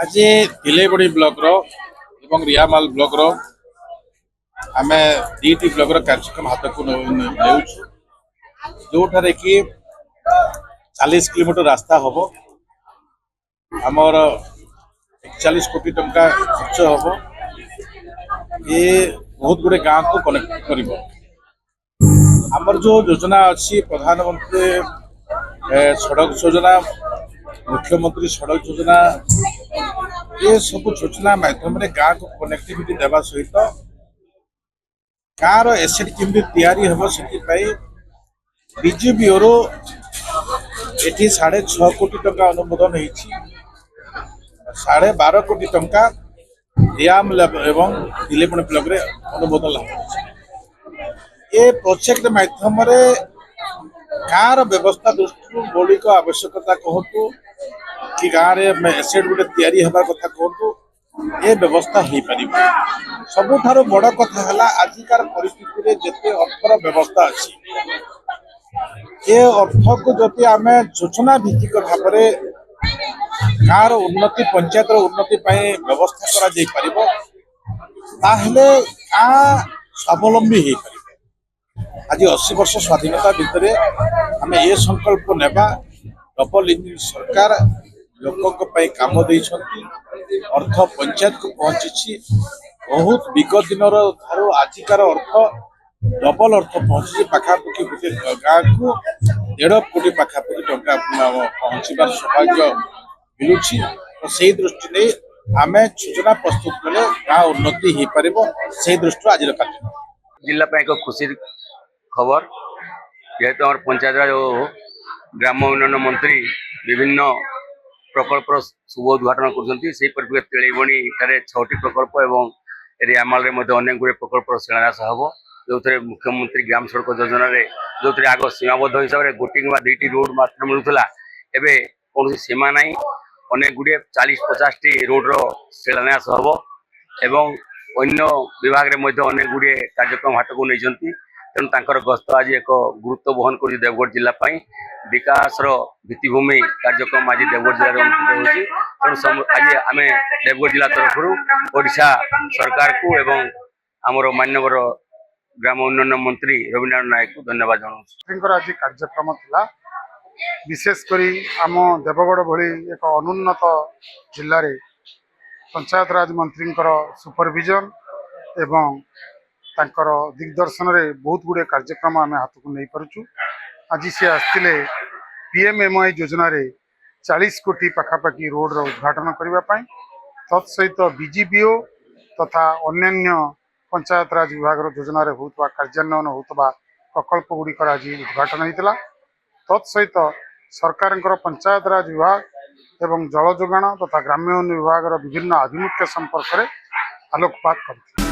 आज तिलेबड़ी ब्लॉक रो एवं रियामाल ब्लॉक रो आमे दीटी ब्लॉक रो कार्यक्रम हाथ को नेउछु जोठारे कि 40 किलोमीटर रास्ता हबो हमर 41 कोटी टंका खर्च हबो ये बहुत गुड़े गांव को कनेक्ट करिवो हमर जो योजना अच्छी प्रधानमंत्री सड़क योजना मुख्यमंत्री सड़क योजना ये सब योजना माध्यम गाँव को कनेक्टिविटी देवा सहित गाँव एसेट केमती तैयारी हम से बीजेपीओ एटी 6.5 कोटी टंका अनुमोदन होती 12.5 कोटी टंका रियाम एवं तिलेपण ब्लॉक रे अनुमोदन लाभ ये प्रोजेक्ट माध्यम गाँव व्यवस्था दृष्टि मौलिक आवश्यकता कहतु कि गाँव में एसेट गोटे तैयारी हबार कथा कहतु ये व्यवस्था हो पार सबुठार बड़ कथा है आजिकार परिस्थिति जिते अर्थर व्यवस्था अच्छी ये अर्थ को जदि आम योजना भित्तिक भाव में गाँव उन्नति पंचायत उन्नति व्यवस्था कर गाँ स्वावलंबी हो पार आज 80 वर्ष स्वाधीनता भितर आम ये संकल्प नेबा डबल इंजिन सरकार लोकों काम दे अर्थ पंचायत को पहुंची बहुत विगत दिन ठार आजिकार अर्थ डबल अर्थ पहुंची पाखापाखि गोटे गाँव को 1.5 कोटी पाखापाखि टंका पहुंचार सौभाग्य मिलूँ तो से दृष्टि नहीं आम योजना प्रस्तुत कले गाँव उन्नति हो पार से दृष्टि आज कार्यक्रम जिला एक खुशी खबर जेहेतु आम पंचायत ग्राम उन्नयन मंत्री विभिन्न प्रकल्प शुभ उद्घाटन कर तेलबणी 6टी प्रकल्प और रियामाल अनेक गुड़े प्रकल्प शिलान्यास हम जो थे मुख्यमंत्री ग्राम सड़क योजना जो थे आग सीमाबद्ध हिसाब से गोटे कि 2टी रोड मात्र मिलूला एवं कौन सीमा ना अनेक गुड़े 40-50 टी रोड्र शिलान्यास हम एवं अन्य विभाग में अनेक गुड़े कार्यक्रम हाथ को नहीं तेणु गस्त आज एक गुरुत्व बहन कर देवगढ़ जिलापाई विकास भित्तिभूमि कार्यक्रम आज देवगढ़ जिले में तेणु आज आम देवगढ़ जिला तरफ ओडिशा सरकार को एवं आमर मान्यवर ग्राम उन्नयन मंत्री रविनारायण नायक को धन्यवाद जनाऊँ। आज कार्यक्रम था विशेषकर आम देवगढ़ भली एक अनुन्नत जिले में पंचायत राज मंत्री सुपरविजन एवं तांकर दिग्दर्शन रे बहुत गुड़े कार्यक्रम आम हाथ को नहीं पारुचु। आज सी आसते पीएमएमवाई योजना रे 40 कोटी पाखापाखि रोड रो उद्घाटन करने तत्सहित बीजीपीओ तथा अन्य पंचायत राज विभाग योजना रे होता कार्यान्वयन होता प्रकल्प गुड़िक आज उद्घाटन होता तत्सहित सरकार पंचायत राज विभाग एवं जल जोगाण तथा ग्राम्य उन्नयन विभाग विभिन्न आभिमुख्य संपर्क में आलोकपात कर।